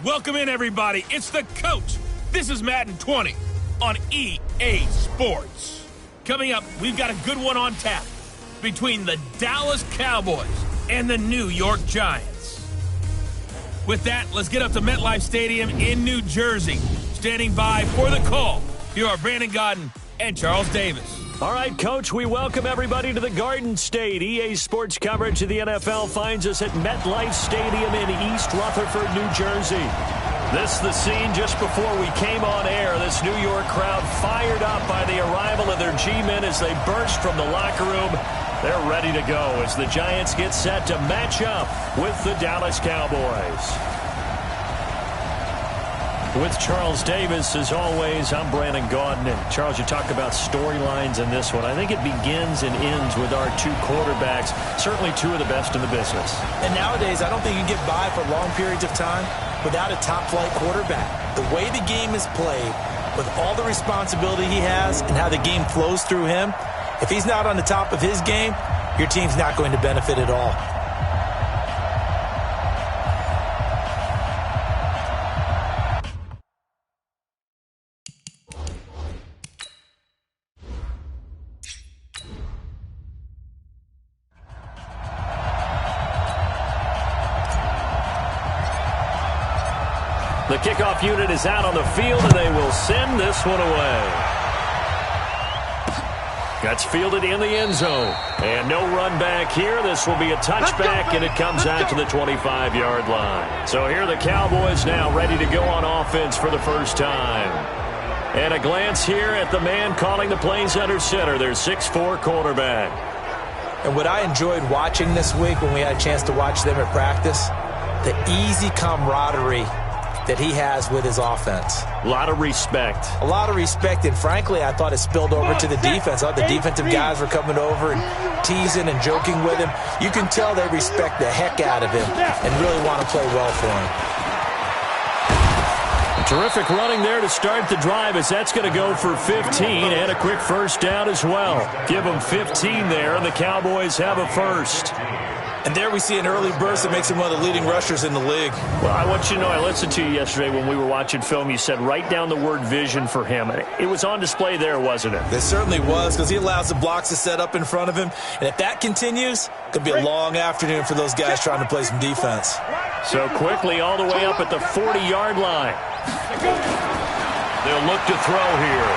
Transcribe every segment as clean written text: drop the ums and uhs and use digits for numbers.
Welcome in, everybody. It's the coach. This is Madden 20 on EA Sports. Coming up, we've got a good one on tap between the Dallas Cowboys and the New York Giants. With that, let's get up to MetLife Stadium in New Jersey. Standing by for the call, here are Brandon Godden and Charles Davis. All right, Coach, we welcome everybody to the Garden State. EA Sports coverage of the NFL finds us at MetLife Stadium in East Rutherford, New Jersey. This is the scene just before we came on air. This New York crowd fired up by the arrival of their G-men as they burst from the locker room. They're ready to go as the Giants get set to match up with the Dallas Cowboys. With Charles Davis, as always, I'm Brandon Godden. And Charles, you talk about storylines in this one. I think it begins and ends with our two quarterbacks, certainly two of the best in the business. And nowadays, I don't think you can get by for long periods of time without a top-flight quarterback. The way the game is played, with all the responsibility he has and how the game flows through him, if he's not on the top of his game, your team's not going to benefit at all. The kickoff unit is out on the field, and they will send this one away. That's fielded in the end zone. And no run back here. This will be a touchback, and it comes out to the 25-yard line. So here are the Cowboys now ready to go on offense for the first time. And a glance here at the man calling the plays under center, their 6'4" quarterback. And what I enjoyed watching this week when we had a chance to watch them at practice, the easy camaraderie that he has with his offense. A lot of respect. A lot of respect, and frankly, I thought it spilled over to the defense. I thought the defensive guys were coming over and teasing and joking with him. You can tell they respect the heck out of him and really want to play well for him. Terrific running there to start the drive, as that's going to go for 15 and a quick first down as well. Give them 15 there, and the Cowboys have a first. And there we see an early burst that makes him one of the leading rushers in the league. Well, I want you to know, I listened to you yesterday when we were watching film. You said write down the word vision for him. It was on display there, wasn't it? It certainly was, because he allows the blocks to set up in front of him. And if that continues, it could be a long afternoon for those guys trying to play some defense. So quickly all the way up at the 40-yard line. They'll look to throw here.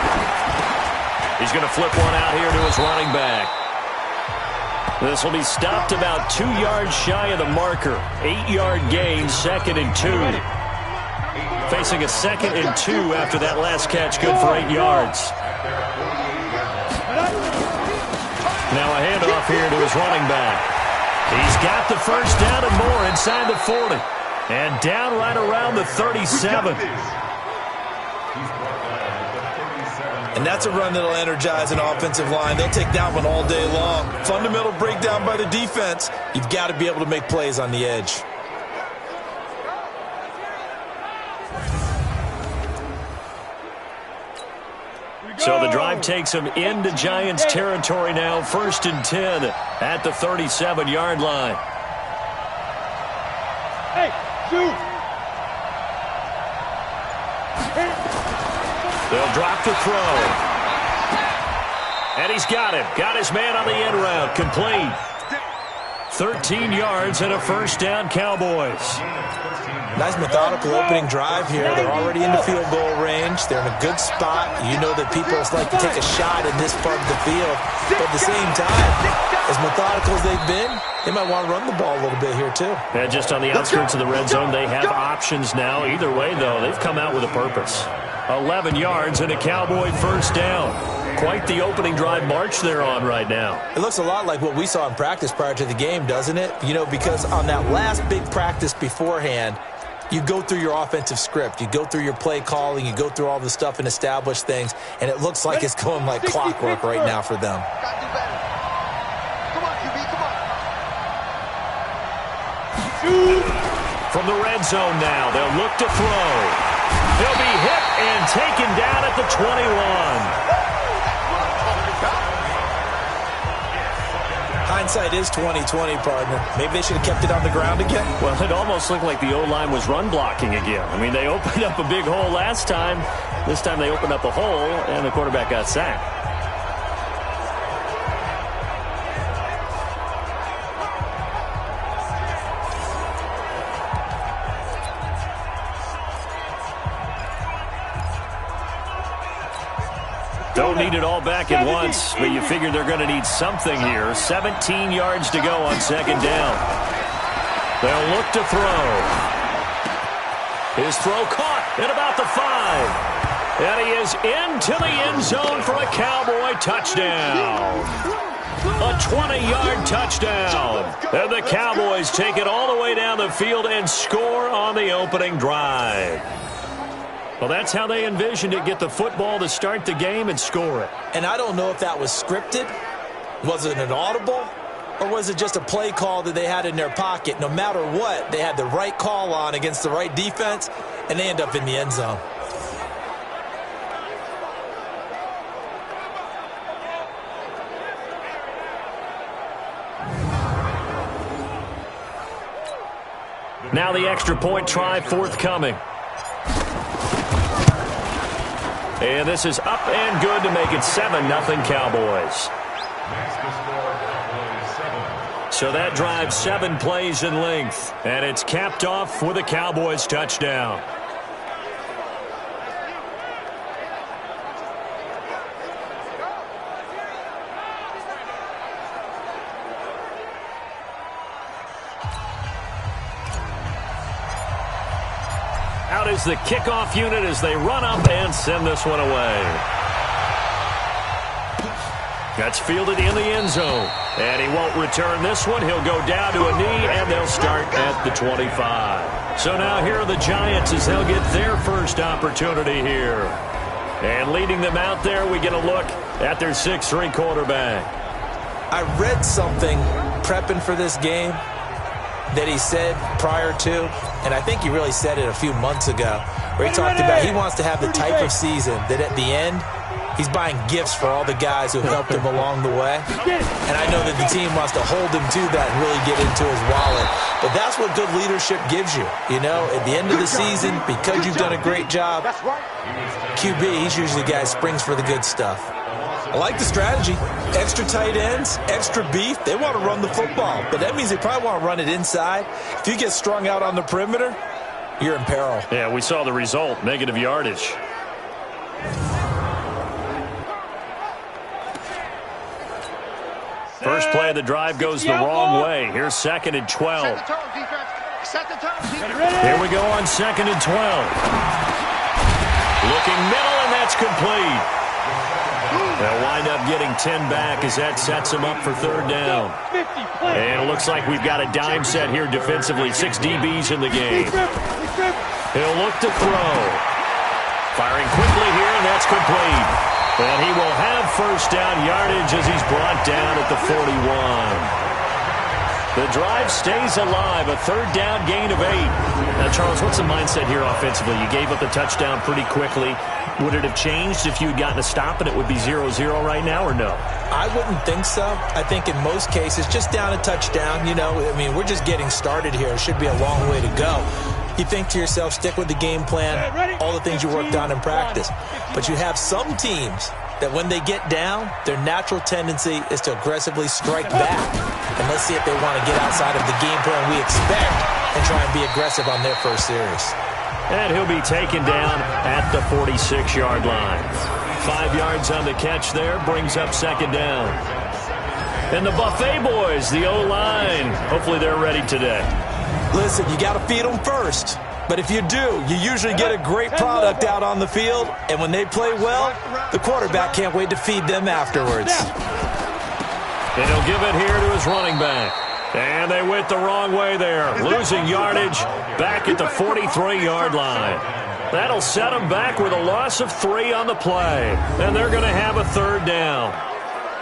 He's going to flip one out here to his running back. This will be stopped about 2 yards shy of the marker. 8-yard gain, 2nd and 2. Facing a 2nd and 2 after that last catch, good for 8 yards. Now a handoff here to his running back. He's got the first down and more inside the 40. And down right around the 37. And that's a run that'll energize an offensive line. They'll take that one all day long. Fundamental breakdown by the defense. You've got to be able to make plays on the edge. So the drive takes them into Giants territory now. 1st and 10 at the 37-yard line. Hey, shoot! They'll drop the throw. And he's got it. Got his man on the end route. Complete. 13 yards and a first down, Cowboys. Nice methodical opening drive here. They're already in the field goal range. They're in a good spot. You know that people like to take a shot in this part of the field. But at the same time, as methodical as they've been, they might want to run the ball a little bit here too. Yeah, just on the outskirts of the red zone, they have options now. Either way, though, they've come out with a purpose. 11 yards and a Cowboy first down. Quite the opening drive march they're on right now. It looks a lot like what we saw in practice prior to the game, doesn't it? You know, because on that last big practice beforehand, you go through your offensive script. You go through your play calling. You go through all the stuff and establish things. And it looks like it's going like clockwork right now for them. From the red zone now, they'll look to throw. He'll be hit and taken down at the 21. Hindsight is 20/20, partner. Maybe they should have kept it on the ground again. Well, it almost looked like the O-line was run blocking again. I mean, they opened up a big hole last time. This time they opened up a hole, and the quarterback got sacked. Don't need it all back at once, but you figure they're going to need something here. 17 yards to go on second down. They'll look to throw. His throw caught at about the 5. And he is into the end zone for a Cowboy touchdown. A 20-yard touchdown. And the Cowboys take it all the way down the field and score on the opening drive. Well, that's how they envisioned it. Get the football to start the game and score it. And I don't know if that was scripted. Was it an audible? Or was it just a play call that they had in their pocket? No matter what, they had the right call on against the right defense, and they end up in the end zone. Now the extra point try forthcoming. And this is up and good to make it 7-0 Cowboys. So that drives 7 plays in length. And it's capped off with a Cowboys touchdown. Out is the kickoff unit as they run up and send this one away. That's fielded in the end zone. And he won't return this one. He'll go down to a knee, and they'll start at the 25. So now here are the Giants as they'll get their first opportunity here. And leading them out there, we get a look at their 6'3" quarterback. I read something prepping for this game that he said prior to, and I think he really said it a few months ago, where he talked about he wants to have the type of season that at the end, he's buying gifts for all the guys who helped him along the way. And I know that the team wants to hold him to that and really get into his wallet. But that's what good leadership gives you. You know, at the end of the season, because you've done a great job, QB, he's usually the guy who springs for the good stuff. I like the strategy. Extra tight ends, extra beef. They want to run the football, but that means they probably want to run it inside. If you get strung out on the perimeter, you're in peril. Yeah, we saw the result, negative yardage. First play of the drive goes the wrong way. Here's 2nd and 12. Here we go on 2nd and 12. Looking middle, and that's complete. They'll wind up getting 10 back as that sets them up for 3rd down. And it looks like we've got a dime set here defensively. 6 DBs in the game. He'll look to throw. Firing quickly here, and that's complete. And he will have first down yardage as he's brought down at the 41. The drive stays alive, a 3rd down gain of 8. Now, Charles, what's the mindset here offensively? You gave up the touchdown pretty quickly. Would it have changed if you had gotten a stop and it would be 0-0 right now, or no? I wouldn't think so. I think in most cases, just down a touchdown, you know, I mean, we're just getting started here. It should be a long way to go. You think to yourself, stick with the game plan, all the things you worked on in practice. But you have some teams that when they get down, their natural tendency is to aggressively strike back. And let's see if they want to get outside of the game plan we expect and try and be aggressive on their first series. And he'll be taken down at the 46-yard line. 5 yards on the catch there, brings up 2nd down. And the Buffet boys, the O-line, hopefully they're ready today. Listen, you got to feed them first. But if you do, you usually get a great product out on the field. And when they play well, the quarterback can't wait to feed them afterwards. And he'll give it here to his running back. And they went the wrong way there, losing yardage back at the 43-yard line. That'll set them back with a loss of 3 on the play. And they're going to have a 3rd down.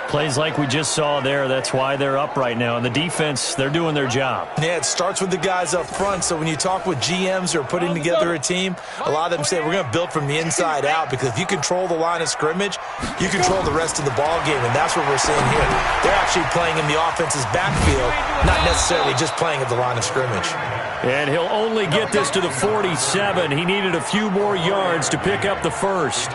Plays like we just saw there, that's why they're up right now. And the defense, they're doing their job. Yeah, it starts with the guys up front. So when you talk with GMs who are putting together a team, a lot of them say we're going to build from the inside out, because if you control the line of scrimmage, you control the rest of the ball game, and that's what we're seeing here. They're actually playing in the offense's backfield, not necessarily just playing at the line of scrimmage. And he'll only get this to the 47. He needed a few more yards to pick up the first.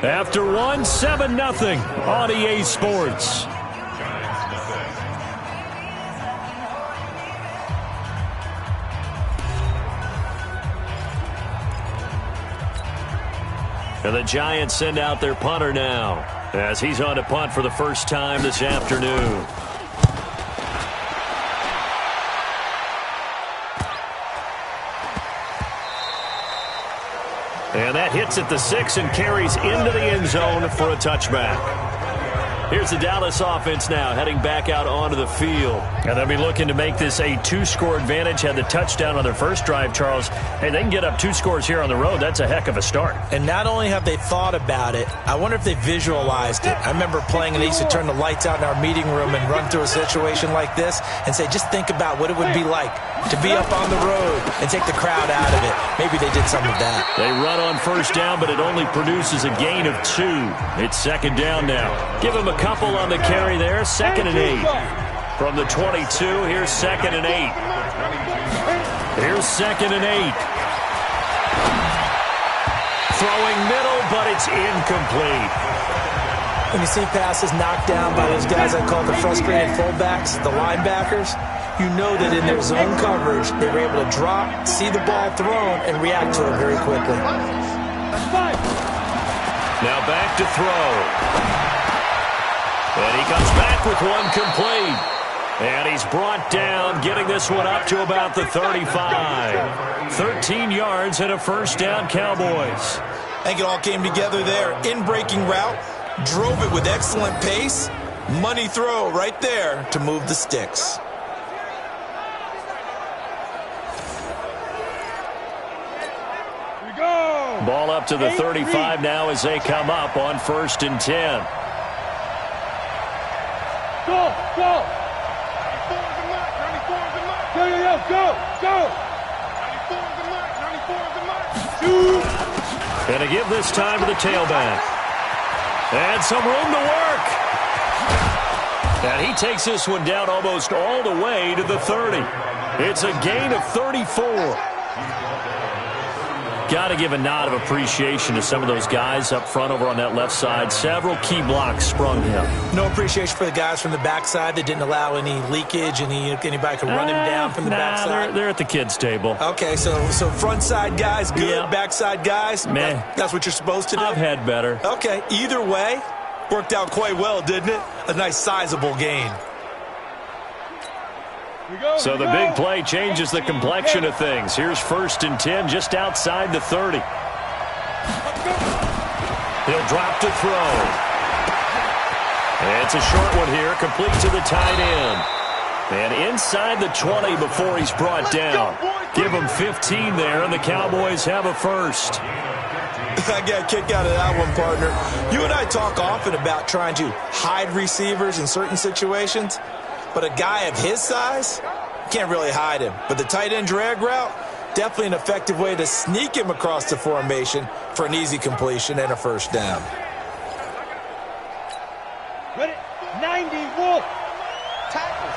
After one, 7-0 on EA Sports. And the Giants send out their punter now, as he's on to punt for the first time this afternoon. And that hits at the 6 and carries into the end zone for a touchback. Here's the Dallas offense now, heading back out onto the field. And they'll be looking to make this a 2-score advantage. Had the touchdown on their first drive, Charles. Hey, they can get up 2 scores here on the road. That's a heck of a start. And not only have they thought about it, I wonder if they visualized it. I remember playing, and they used to turn the lights out in our meeting room and run through a situation like this and say, just think about what it would be like to be up on the road and take the crowd out of it. Maybe they did some of that. They run on first down, but it only produces a gain of 2. It's second down now. Give them a couple on the carry there. 2nd and 8. From the 22, here's 2nd and 8. Here's 2nd and 8. Throwing middle, but it's incomplete. When you see passes knocked down by those guys I call the frustrated fullbacks, the linebackers, you know that in their zone coverage, they were able to drop, see the ball thrown, and react to it very quickly. Now back to throw. And he comes back with one complete. And he's brought down, getting this one up to about the 35. 13 yards and a first down, Cowboys. I think it all came together there. In-breaking route, drove it with excellent pace. Money throw right there to move the sticks. Ball up to the 35 now as they come up on 1st and 10. Go! And to give this time to the tailback. And some room to work. And he takes this one down almost all the way to the 30. It's a gain of 34. Got to give a nod of appreciation to some of those guys up front over on that left side. Several key blocks sprung him. No appreciation for the guys from the backside that didn't allow any leakage, anybody could run him down from the backside. They're at the kids' table. Okay, so front side guys, good. Yeah. Backside guys, meh. That's what you're supposed to do? I've had better. Okay, either way, worked out quite well, didn't it? A nice sizable gain. So the big play changes the complexion of things. Here's 1st and 10 just outside the 30. He'll drop to throw. And it's a short one here, complete to the tight end. And inside the 20 before he's brought down. Give him 15 there, and the Cowboys have a first. I got a kick out of that one, partner. You and I talk often about trying to hide receivers in certain situations. But a guy of his size, can't really hide him. But the tight end drag route, definitely an effective way to sneak him across the formation for an easy completion and a first down. Ready? 90, Wolf. Tackle.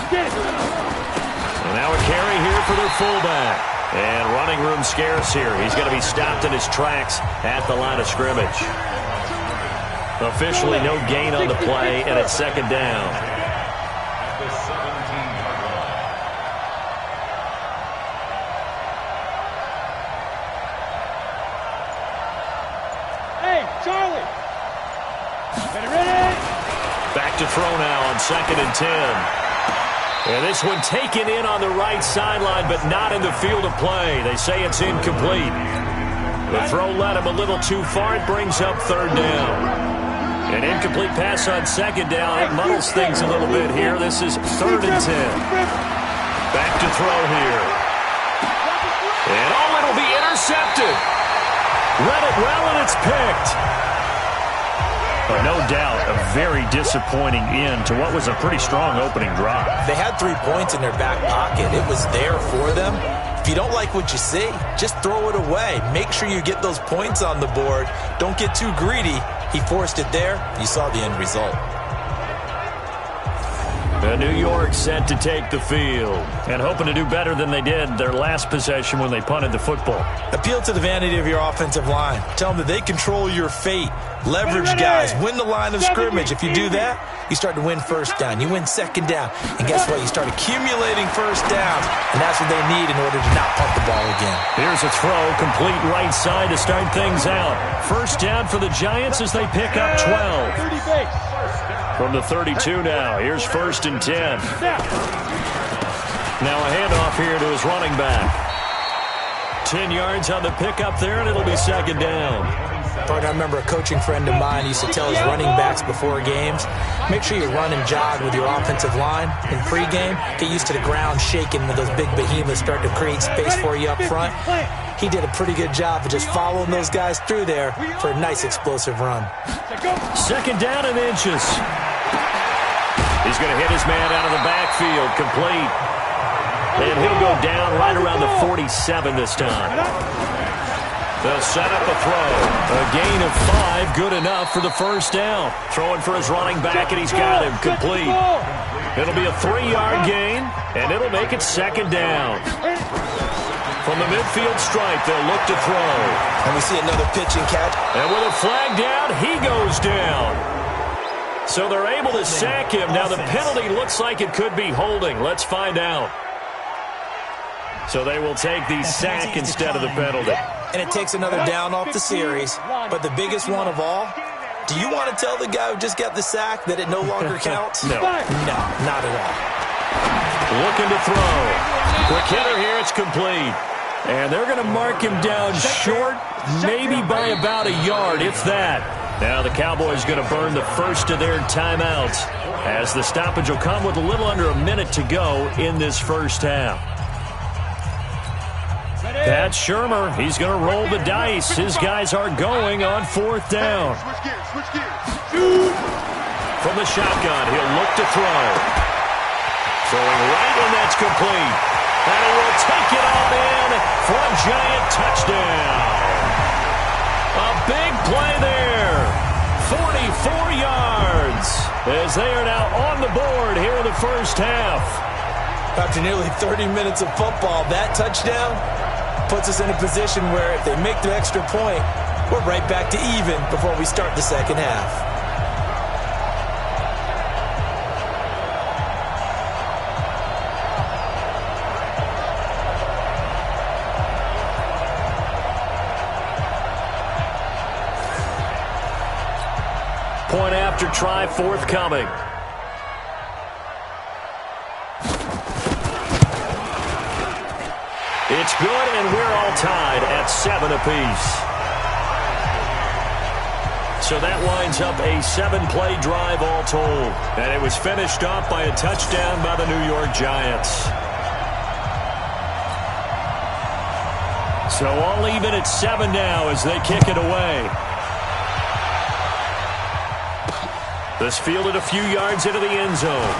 Get it. And now a carry here for their fullback. And running room scarce here. He's going to be stopped in his tracks at the line of scrimmage. Officially no gain on the play, and it's 2nd down. Hey, Charlie. Ready? Back to throw now on 2nd and 10. And this one taken in on the right sideline, but not in the field of play. They say it's incomplete. The throw led him a little too far. It brings up third down. An incomplete pass on second down. It muddles things a little bit here. This is 3rd and 10. Back to throw here. And it'll be intercepted. Read it well, and it's picked. No doubt, a very disappointing end to what was a pretty strong opening drive. They had 3 points in their back pocket. It was there for them. If you don't like what you see, just throw it away. Make sure you get those points on the board. Don't get too greedy. He forced it there. You saw the end result. New York set to take the field and hoping to do better than they did their last possession when they punted the football. Appeal to the vanity of your offensive line. Tell them that they control your fate. Leverage guys. Win the line of scrimmage. If you do that, you start to win first down. You win second down. And guess what? You start accumulating first downs. And that's what they need in order to not punt the ball again. Here's a throw. Complete right side to start things out. First down for the Giants as they pick up 12. From the 32 now. Here's 1st and 10. Now a handoff here to his running back. 10 yards on the pickup there, and it'll be second down. I remember a coaching friend of mine used to tell his running backs before games, make sure you run and jog with your offensive line in pregame. Get used to the ground shaking when those big behemoths start to create space for you up front. He did a pretty good job of just following those guys through there for a nice explosive run. Second down and inches. He's going to hit his man out of the backfield, complete. And he'll go down right around the 47 this time. They'll set up a throw. A gain of 5, good enough for the first down. Throwing for his running back, and he's got him, complete. It'll be a 3-yard gain, and it'll make it second down. From the midfield stripe, they'll look to throw. And we see another pitch and catch. And with a flag down, he goes down. So they're able to sack him. Now the penalty looks like it could be holding. Let's find out. So they will take the sack instead of the penalty. And it takes another down off the series. But the biggest one of all, do you want to tell the guy who just got the sack that it no longer counts? No. No, not at all. Looking to throw. Quick hitter here, it's complete. And they're going to mark him down short, maybe by about a yard, if that. Now the Cowboys going to burn the first of their timeouts as the stoppage will come with a little under a minute to go in this first half. That's Shermer. He's going to roll the dice. His guys are going on 4th down. From the shotgun, he'll look to throw. Throwing right, and that's complete. And he will take it on in for a giant touchdown. A big play there. 44 yards as they are now on the board here in the first half. After nearly 30 minutes of football, that touchdown puts us in a position where if they make the extra point, we're right back to even before we start the second half. Point after try forthcoming. It's good, and we're all tied at 7 apiece. So that winds up a 7-play drive all told. And it was finished off by a touchdown by the New York Giants. So all even at 7 now as they kick it away. This fielded a few yards into the end zone.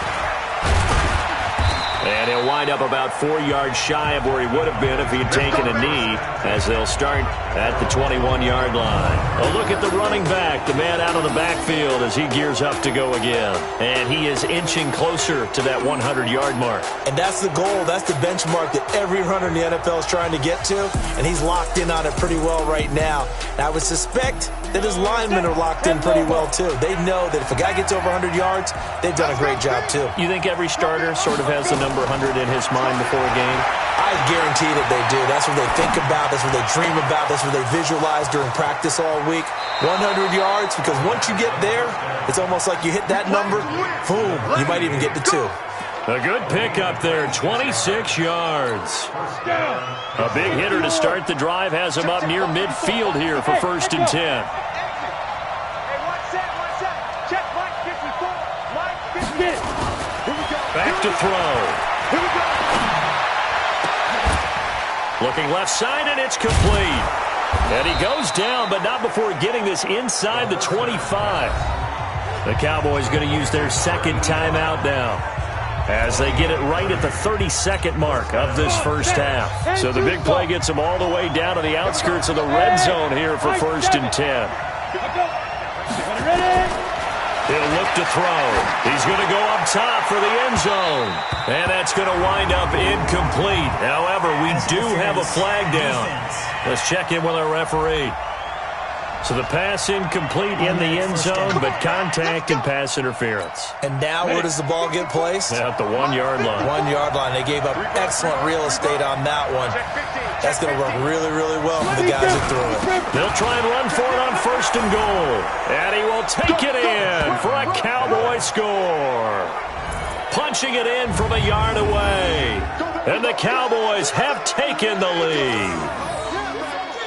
And he'll wind up about 4 yards shy of where he would have been if he had taken a knee, as they'll start at the 21-yard line. A look at the running back, the man out of the backfield as he gears up to go again. And he is inching closer to that 100-yard mark. And that's the goal. That's the benchmark that every runner in the NFL is trying to get to. And he's locked in on it pretty well right now. And I would suspect that his linemen are locked in pretty well, too. They know that if a guy gets over 100 yards, they've done a great job, too. You think every starter sort of has the number 100 in his mind before a game? I guarantee that they do. That's what they think about. That's what they dream about. That's what they visualize during practice all week. 100 yards, because once you get there, it's almost like you hit that number, boom, you might even get to 2. A good pickup there, 26 yards. A big hitter to start the drive has him up near midfield here for 1st and 10. Back to throw. Looking left side, and it's complete. And he goes down, but not before getting this inside the 25. The Cowboys going to use their second timeout now, as they get it right at the 32nd mark of this first half. So the big play gets them all the way down to the outskirts of the red zone here for 1st and 10. He'll look to throw. He's going to go up top for the end zone. And that's going to wind up incomplete. However, we do have a flag down. Let's check in with our referee. So the pass incomplete in the end zone, but contact and pass interference. And now where does the ball get placed? At the 1-yard line. 1-yard line. They gave up excellent real estate on that one. That's going to work really, really well for the guys that threw it. They'll try and run for it on 1st and goal. And he will take it in for a Cowboy score. Punching it in from a yard away. And the Cowboys have taken the lead.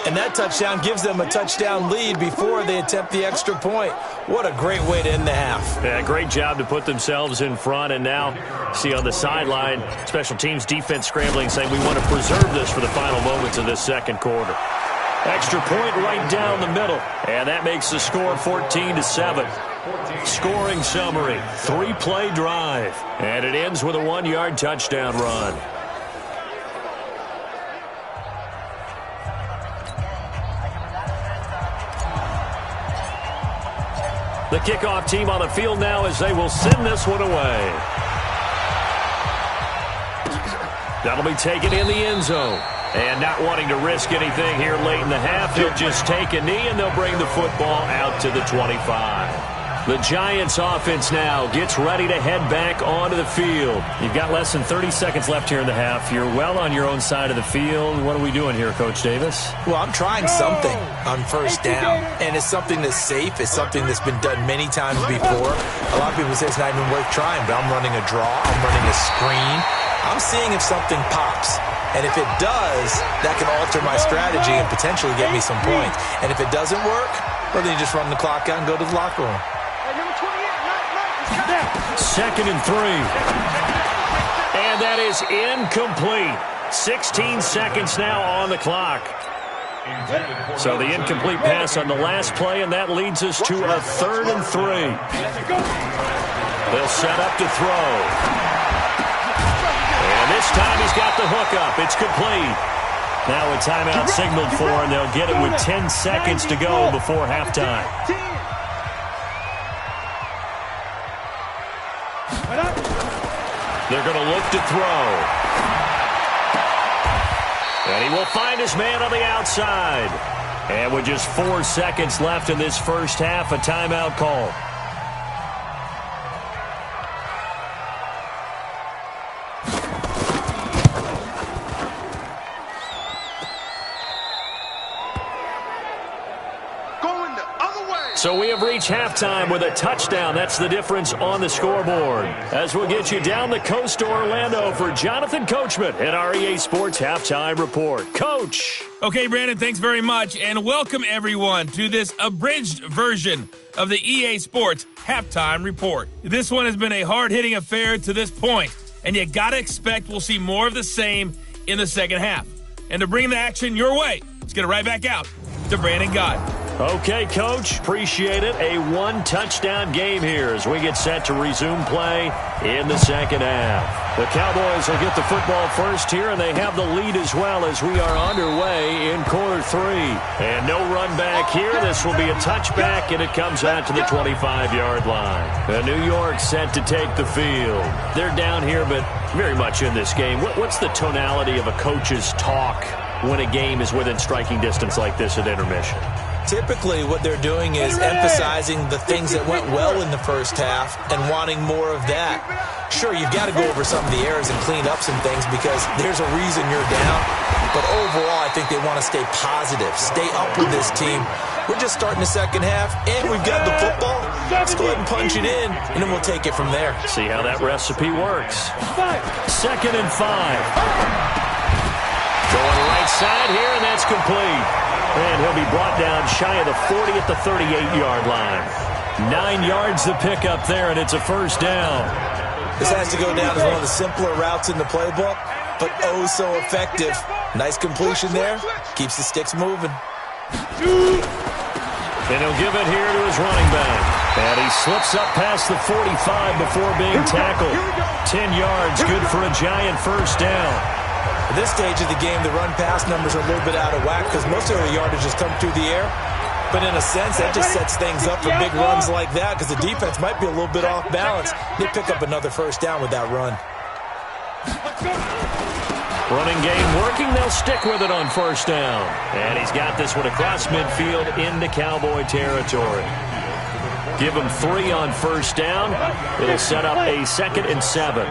And that touchdown gives them a touchdown lead before they attempt the extra point. What a great way to end the half. Yeah, great job to put themselves in front. And now, see on the sideline, special teams defense scrambling, saying we want to preserve this for the final moments of this second quarter. Extra point right down the middle. And that makes the score 14-7. Scoring summary, 3-play drive. And it ends with a 1-yard touchdown run. The kickoff team on the field now as they will send this one away. That'll be taken in the end zone. And not wanting to risk anything here late in the half, he'll just take a knee and they'll bring the football out to the 25. The Giants offense now gets ready to head back onto the field. You've got less than 30 seconds left here in the half. You're well on your own side of the field. What are we doing here, Coach Davis? Well, I'm trying something on 1st down. And it's something that's safe. It's something that's been done many times before. A lot of people say it's not even worth trying, but I'm running a draw. I'm running a screen. I'm seeing if something pops. And if it does, that can alter my strategy and potentially get me some points. And if it doesn't work, well, then you just run the clock out and go to the locker room. 2nd and 3. And that is incomplete. 16 seconds now on the clock. So the incomplete pass on the last play, and that leads us to a 3rd and 3. They'll set up to throw. And this time he's got the hook up. It's complete. Now a timeout signaled for, and they'll get it with 10 seconds to go before halftime. They're going to look to throw. And he will find his man on the outside. And with just 4 seconds left in this first half, a timeout call. So we have reached halftime with a touchdown. That's the difference on the scoreboard. As we'll get you down the coast to Orlando for Jonathan Coachman at our EA Sports Halftime Report. Coach. Okay, Brandon, thanks very much. And welcome, everyone, to this abridged version of the EA Sports Halftime Report. This one has been a hard-hitting affair to this point, and you got to expect we'll see more of the same in the second half. And to bring the action your way, let's get it right back out to Brandon Gott. Okay, Coach, appreciate it. A 1-touchdown game here as we get set to resume play in the second half. The Cowboys will get the football first here, and they have the lead as well as we are underway in quarter 3. And no run back here. This will be a touchback, and it comes out to the 25-yard line. New York set to take the field. They're down here, but very much in this game. What's the tonality of a coach's talk when a game is within striking distance like this at intermission? Typically, what they're doing is emphasizing the things that went well in the first half and wanting more of that. Sure, you've got to go over some of the errors and clean up some things because there's a reason you're down. But overall, I think they want to stay positive, stay up with this team. We're just starting the second half, and we've got the football. Let's go ahead and punch it in, and then we'll take it from there. See how that recipe works. 2nd and 5. Going right side here, and that's complete. And he'll be brought down shy of the 40 at the 38-yard line. 9 yards to pick up there, and it's a first down. This has to go down as one of the simpler routes in the playbook, but oh so effective. Nice completion there. Keeps the sticks moving. And he'll give it here to his running back. And he slips up past the 45 before being tackled. 10 yards, good for a giant first down. At this stage of the game, the run-pass numbers are a little bit out of whack because most of the yardage has come through the air. But in a sense, that just sets things up for big runs like that because the defense might be a little bit off balance. They pick up another first down with that run. Running game working. They'll stick with it on first down. And he's got this one across midfield into Cowboy territory. Give him 3 on first down. It'll set up a 2nd and 7.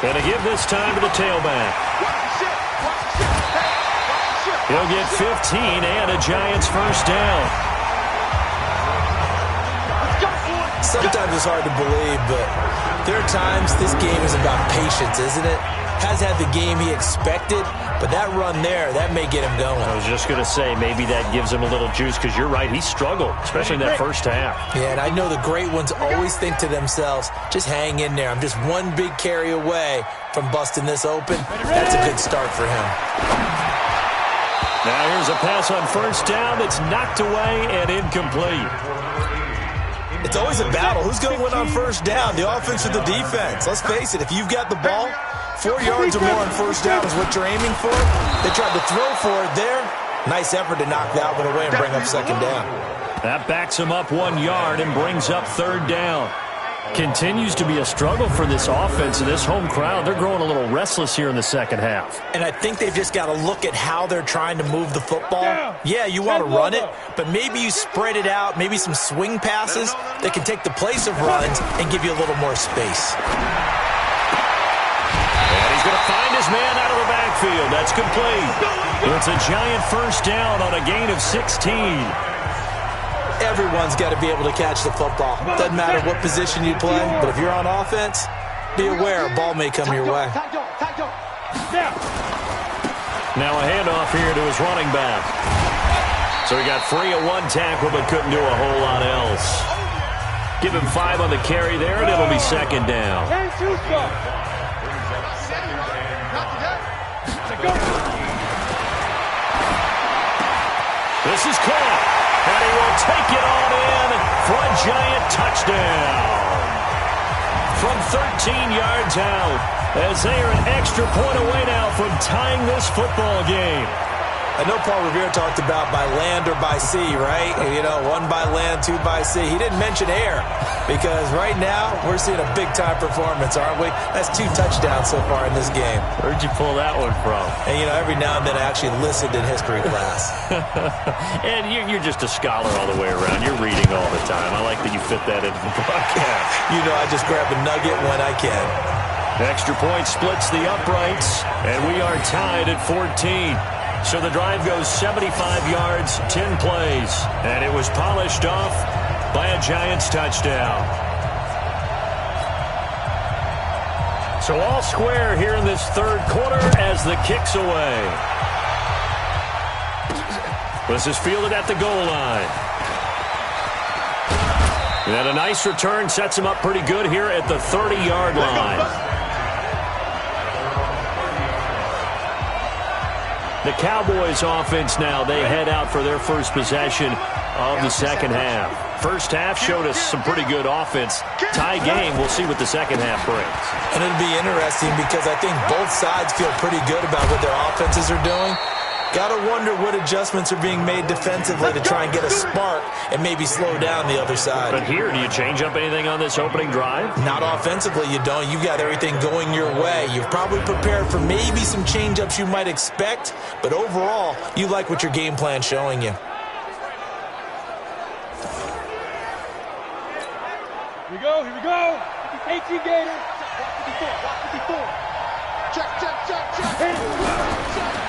Gonna give this time to the tailback. He'll get 15 and a Giants first down. Sometimes it's hard to believe, but there are times this game is about patience, isn't it? Has had the game he expected, but that run there, that may get him going. I was just going to say, maybe that gives him a little juice because you're right, he struggled, especially in that first half. Yeah, and I know the great ones always think to themselves, just hang in there. I'm just one big carry away from busting this open. That's a good start for him. Now here's a pass on first down that's knocked away and incomplete. It's always a battle. Who's going to win on first down, the offense or the defense? Let's face it, if you've got the ball, 4 yards or more on first down is what you're aiming for. They tried to throw for it there. Nice effort to knock that one away and bring up second down. That backs him up 1 yard and brings up third down. Continues to be a struggle for this offense and this home crowd. They're growing a little restless here in the second half. And I think they've just got to look at how they're trying to move the football. Yeah, you want to run it, but maybe you spread it out, maybe some swing passes that can take the place of runs and give you a little more space. And he's going to find his man out of the backfield. That's complete. It's a giant first down on a gain of 16. Everyone's got to be able to catch the football. Doesn't matter what position you play, but if you're on offense, be aware a ball may come your way. Now a handoff here to his running back. So he got free of 1 tackle but couldn't do a whole lot else. Give him 5 on the carry there, and it'll be second down. This is caught. And he will take it on in for a giant touchdown. From 13 yards out, as they are an extra point away now from tying this football game. I know Paul Revere talked about by land or by sea, right? You know, 1 by land, 2 by sea. He didn't mention air because right now we're seeing a big-time performance, aren't we? That's 2 touchdowns so far in this game. Where'd you pull that one from? And, you know, every now and then I actually listened in history class. And you're just a scholar all the way around. You're reading all the time. I like that you fit that into the broadcast. You know, I just grab a nugget when I can. Extra point splits the uprights, and we are tied at 14. So the drive goes 75 yards, 10 plays, and it was polished off by a Giants touchdown. So all square here in this third quarter as the kick's away. This is fielded at the goal line. And a nice return sets him up pretty good here at the 30-yard line. The Cowboys offense now, they head out for their first possession of the second half. First half showed us some pretty good offense. Tie game, we'll see what the second half brings. And it'll be interesting because I think both sides feel pretty good about what their offenses are doing. Got to wonder what adjustments are being made defensively to try and get a spark and maybe slow down the other side. But here, do you change up anything on this opening drive? Not offensively, you don't. You've got everything going your way. You've probably prepared for maybe some change-ups you might expect, but overall, you like what your game plan's showing you. Here we go, here we go. 18 Gators. Block 54. Check.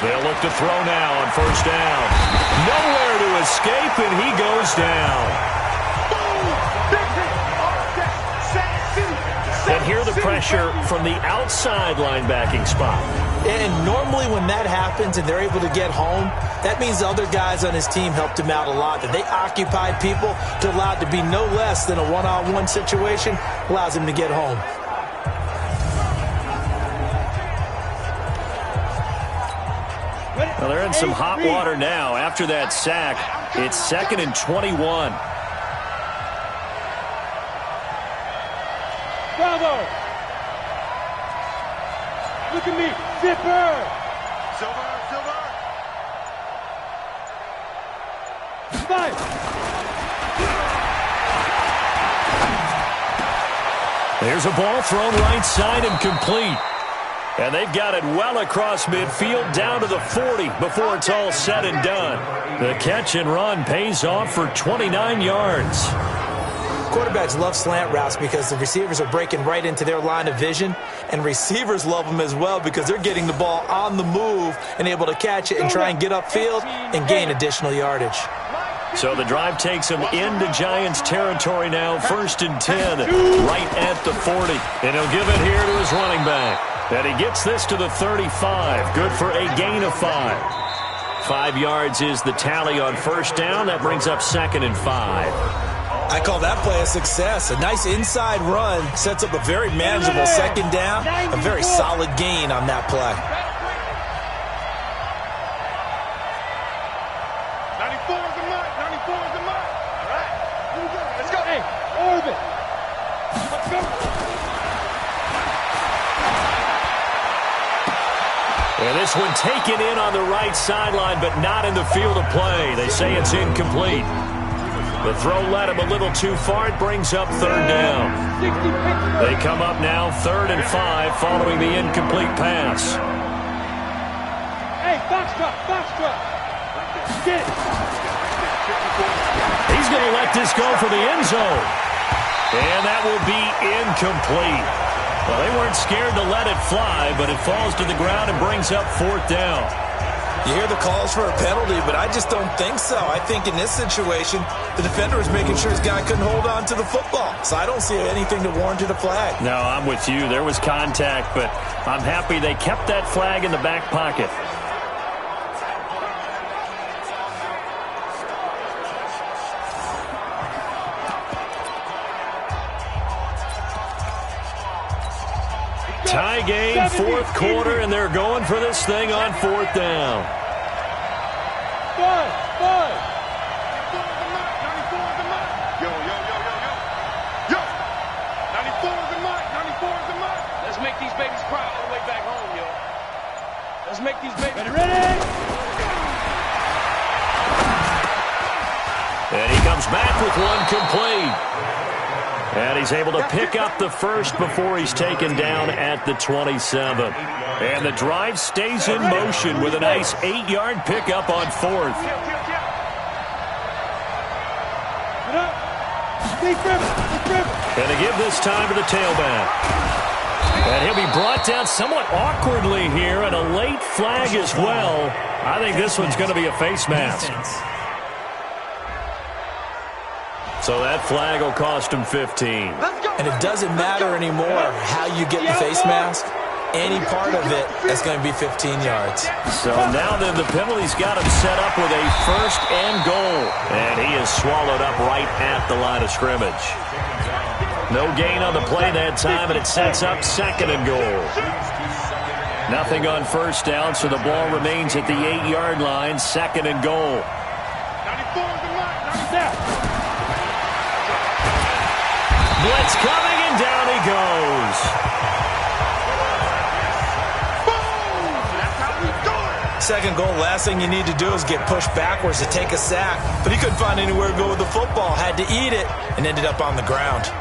They'll look to throw now on first down. Nowhere to escape, and he goes down. And hear the pressure from the outside linebacking spot. And normally when that happens and they're able to get home, that means the other guys on his team helped him out a lot. That they occupied people to allow it to be no less than a one-on-one situation allows him to get home. Well, they're in some hot water now. After that sack, it's 2nd and 21. Bravo! Look at me, Zipper! Silver. 5! There's a ball thrown right side and complete. And they've got it well across midfield down to the 40 before it's all said and done. The catch and run pays off for 29 yards. Quarterbacks love slant routes because the receivers are breaking right into their line of vision, and receivers love them as well because they're getting the ball on the move and able to catch it and try and get upfield and gain additional yardage. So the drive takes him into Giants territory now, 1st and 10, right at the 40. And he'll give it here to his running back. And he gets this to the 35, good for a gain of 5. 5 yards is the tally on first down. That brings up 2nd and 5. I call that play a success. A nice inside run sets up a very manageable second down, a very solid gain on that play. 94 is the mark. 94 is the mark. All right. Here we go. Let's go. Hey, orbit! Let's go! And this one taken in on the right sideline, but not in the field of play. They say it's incomplete. The throw led him a little too far. It brings up 3rd down. They come up now 3rd and 5 following the incomplete pass. Hey, box drop. Get it. He's going to let this go for the end zone. And that will be incomplete. Well, they weren't scared to let it fly, but it falls to the ground and brings up 4th down. You hear the calls for a penalty, but I just don't think so. I think in this situation, the defender was making sure his guy couldn't hold on to the football. So I don't see anything to warrant a flag. No, I'm with you. There was contact, but I'm happy they kept that flag in the back pocket. Tie game, 4th quarter, and they're going for this thing on 4th down. 5. 94 is the mark. 94 is the mark. Yo. 94 is the mark. 94 is the mark. Let's make these babies cry all the way back home, yo. Let's make these babies... Ready? And he comes back with one complete. And he's able to pick up the first before he's taken down at the 27. And the drive stays in motion with a nice 8-yard pickup on 4th. And they give this time to the tailback. And he'll be brought down somewhat awkwardly here, and a late flag as well. I think this one's going to be a face mask. So that flag will cost him 15. And it doesn't matter anymore how you get the face mask. Any part of it is going to be 15 yards. So now then the penalty's got him set up with a 1st and goal. And he is swallowed up right at the line of scrimmage. No gain on the play that time, and it sets up 2nd and goal. Nothing on first down, so the ball remains at the 8-yard line, 2nd and goal. 94 is the mark. 97. Blitz coming, and down he goes. Boom! That's how we do it. 2nd goal, last thing you need to do is get pushed backwards to take a sack. But he couldn't find anywhere to go with the football, had to eat it, and ended up on the ground.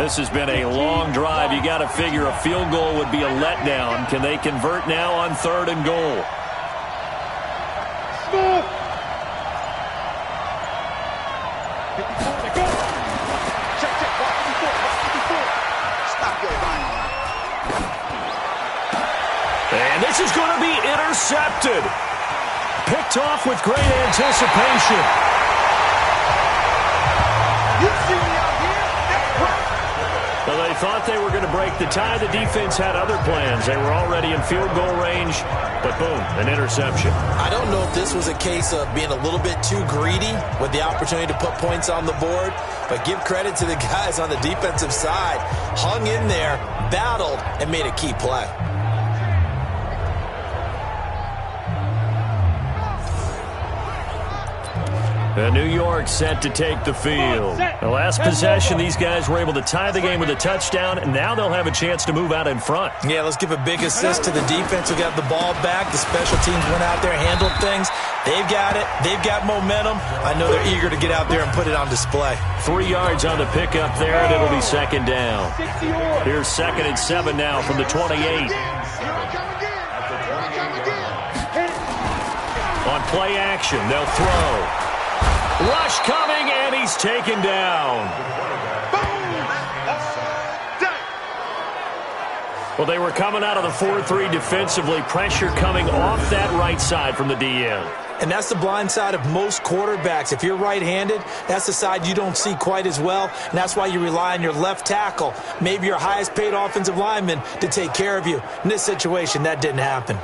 This has been a long drive. You got to figure a field goal would be a letdown. Can they convert now on 3rd and goal? And this is going to be intercepted. Picked off with great anticipation. Well, they thought they were going to break the tie. The defense had other plans. They were already in field goal range, but boom, an interception. I don't know if this was a case of being a little bit too greedy with the opportunity to put points on the board, but give credit to the guys on the defensive side. Hung in there, battled, and made a key play. New York set to take the field. The last possession, these guys were able to tie the game with a touchdown, and now they'll have a chance to move out in front. Yeah, let's give a big assist to the defense who got the ball back. The special teams went out there, handled things. They've got it. They've got momentum. I know they're eager to get out there and put it on display. 3 yards on the pickup there, and it'll be 2nd down. Here's 2nd and 7 now from the 28. On play action, they'll throw. Rush coming, and he's taken down. Well, they were coming out of the 4-3 defensively. Pressure coming off that right side from the DN. And that's the blind side of most quarterbacks. If you're right-handed, that's the side you don't see quite as well. And that's why you rely on your left tackle, maybe your highest-paid offensive lineman, to take care of you. In this situation, that didn't happen.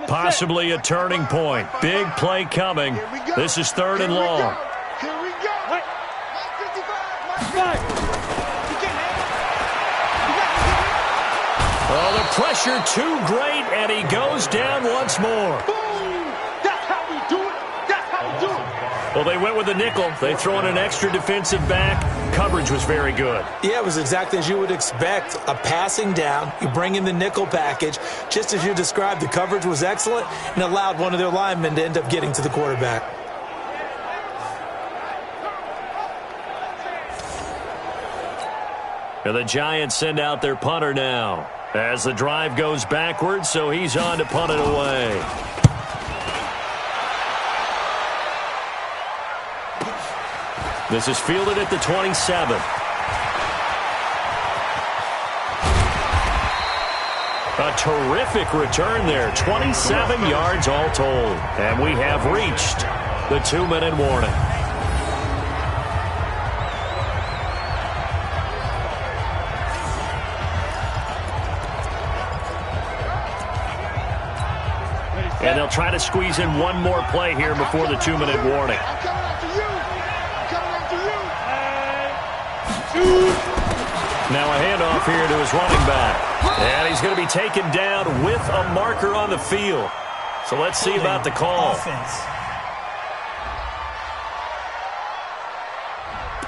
Possibly a turning point. Big play coming. This is 3rd and long. Here we go. Oh, the pressure too great, and he goes down once more. Boom! That's how we do it. That's how we do it. Well, they went with a nickel. They throw in an extra defensive back. Coverage was very good. Yeah, it was exactly as you would expect. A passing down, you bring in the nickel package. Just as you described, the coverage was excellent and allowed one of their linemen to end up getting to the quarterback. And the Giants send out their punter now as the drive goes backwards, so he's on to punt it away. This is fielded at the 27. A terrific return there. 27 yards all told. And we have reached the 2-minute warning. And they'll try to squeeze in one more play here before the 2-minute warning. Now a handoff here to his running back. And he's going to be taken down with a marker on the field. So let's see about the call.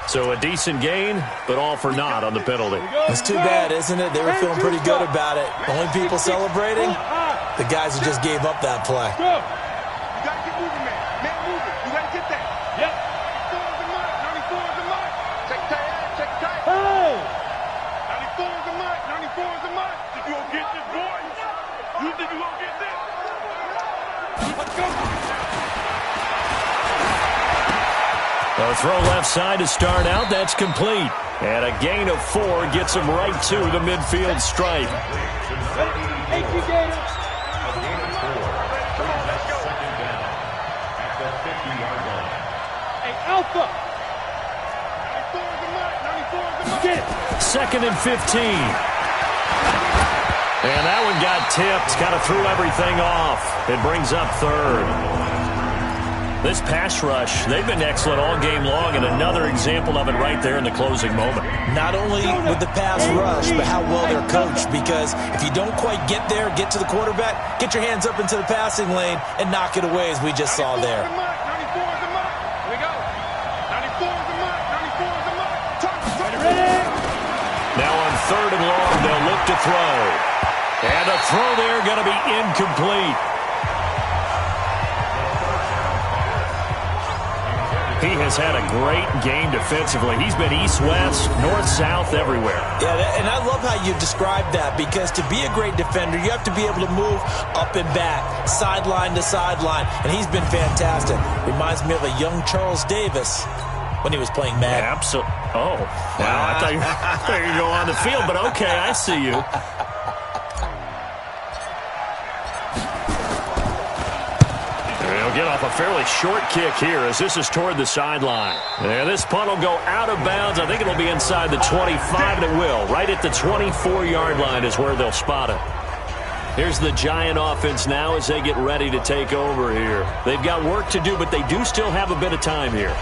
So a decent gain, but all for naught on the penalty. It's too bad, isn't it? They were feeling pretty good about it. Only people celebrating, the guys who just gave up that play. You got to get moving, man. Man, moving. You got to get that. Yep. 94 is the mark. 94 is the mark. Check tight. Check tight. 94 is the mark. 94 is the mark. Think you gonna get this, boys? You think you gonna get this? Let's go. A throw left side to start out. That's complete. And a gain of 4 gets him right to the midfield stripe. Hey, Gator. Hey, Alpha. 94 is the mark. 94 is the mark. Get it. 2nd and 15. And that one got tipped. Kind of threw everything off. It brings up 3rd. This pass rush, they've been excellent all game long, and another example of it right there in the closing moment. Not only with the pass rush, but how well they're coached, because if you don't quite get there, get to the quarterback, get your hands up into the passing lane and knock it away as we just saw there. 94 is the mark. Here we go. 94 is the mark. 94 is the mark. Ready? Now on 3rd and long, they'll look to throw. And a throw there going to be incomplete. He has had a great game defensively. He's been east-west, north-south, everywhere. Yeah, and I love how you described that, because to be a great defender, you have to be able to move up and back, sideline to sideline, and he's been fantastic. Reminds me of a young Charles Davis when he was playing Madden. Yeah, absolutely. Oh, wow. I thought you were going to go on the field, but okay, I see you. He'll get off a fairly short kick here as this is toward the sideline. And this punt will go out of bounds. I think it'll be inside the 25, and it will. Right at the 24-yard line is where they'll spot it. Here's the Giant offense now as they get ready to take over here. They've got work to do, but they do still have a bit of time here.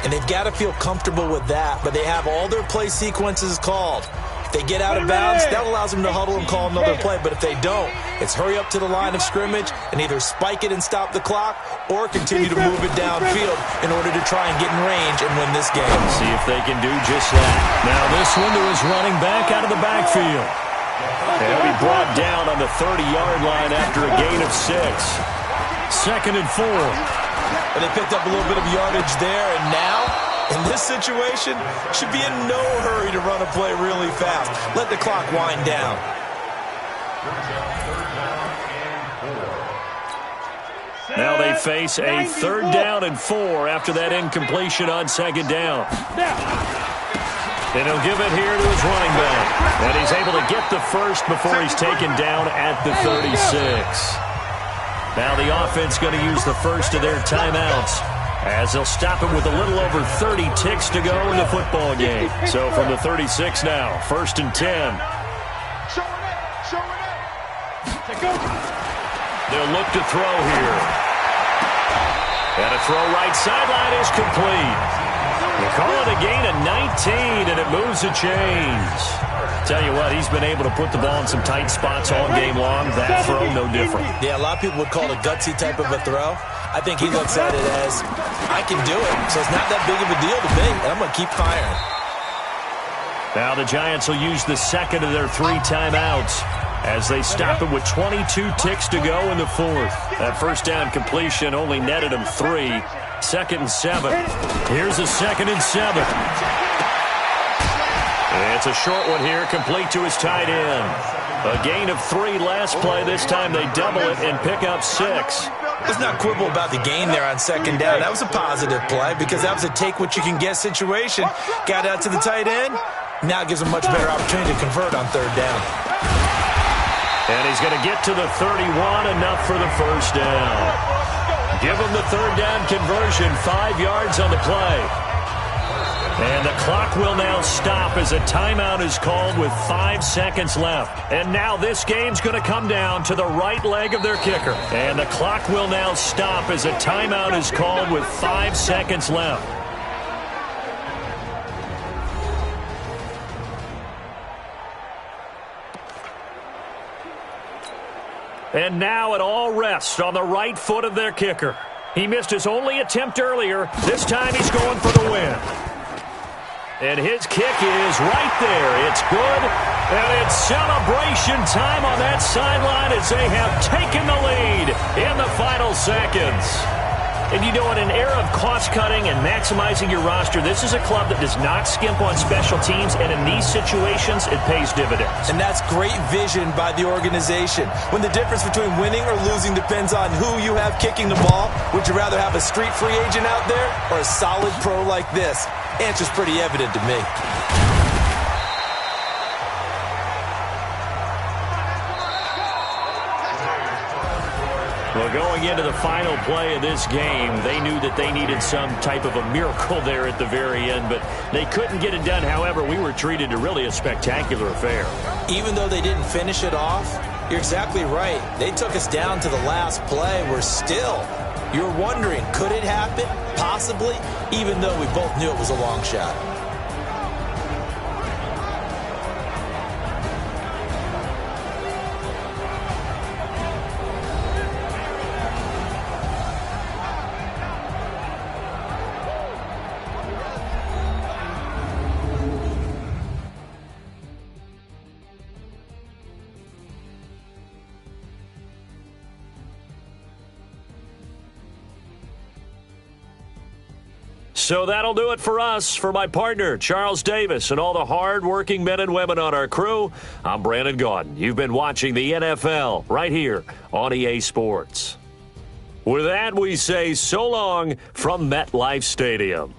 And they've got to feel comfortable with that, but they have all their play sequences called. If they get out of bounds, that allows them to huddle and call another play. But if they don't, it's hurry up to the line of scrimmage and either spike it and stop the clock or continue to move it downfield in order to try and get in range and win this game. See if they can do just that. Now this one to his running back out of the backfield. He'll be brought down on the 30-yard line after a gain of 6. 2nd and 4. And they picked up a little bit of yardage there, and now, in this situation, should be in no hurry to run a play really fast. Let the clock wind down. Now they face a 3rd down and 4 after that incompletion on 2nd down. And he'll give it here to his running back. And he's able to get the first before he's taken down at the 36. Now the offense going to use the first of their timeouts as they'll stop it with a little over 30 ticks to go in the football game. So from the 36 now, 1st and 10. They'll look to throw here. And a throw right sideline is complete. They call it a gain of 19, and it moves the chains. Tell you what, he's been able to put the ball in some tight spots all game long. That throw, no different. Yeah, a lot of people would call it a gutsy type of a throw. I think he looks at it as, I can do it, so it's not that big of a deal to me, and I'm going to keep firing. Now the Giants will use the 2nd of their 3 timeouts as they stop it with 22 ticks to go in the 4th. That 1st down completion only netted him 3. 2nd and 7. Here's a 2nd and 7. It's a short one here, complete to his tight end. A gain of 3 last play. This time they double it and pick up 6. Let's not quibble about the gain there on 2nd down. That was a positive play because that was a take-what-you-can-get situation. Got out to the tight end. Now it gives him a much better opportunity to convert on 3rd down. And he's going to get to the 31, enough for the 1st down. Give him the 3rd down conversion, 5 yards on the play. And the clock will now stop as a timeout is called with 5 seconds left. And now this game's going to come down to the right leg of their kicker. And the clock will now stop as a timeout is called with 5 seconds left. And now it all rests on the right foot of their kicker. He missed his only attempt earlier. This time he's going for the win. And his kick is right there. It's good. And it's celebration time on that sideline as they have taken the lead in the final seconds. And you know, in an era of cost-cutting and maximizing your roster, this is a club that does not skimp on special teams, and in these situations, it pays dividends. And that's great vision by the organization. When the difference between winning or losing depends on who you have kicking the ball, would you rather have a street free agent out there or a solid pro like this? Answer's pretty evident to me. Well, going into the final play of this game, they knew that they needed some type of a miracle there at the very end, but they couldn't get it done. However, we were treated to really a spectacular affair. Even though they didn't finish it off, you're exactly right. They took us down to the last play. We're still, you're wondering, could it happen? Possibly, even though we both knew it was a long shot. So that'll do it for us. For my partner, Charles Davis, and all the hard-working men and women on our crew, I'm Brandon Gaudin. You've been watching the NFL right here on EA Sports. With that, we say so long from MetLife Stadium.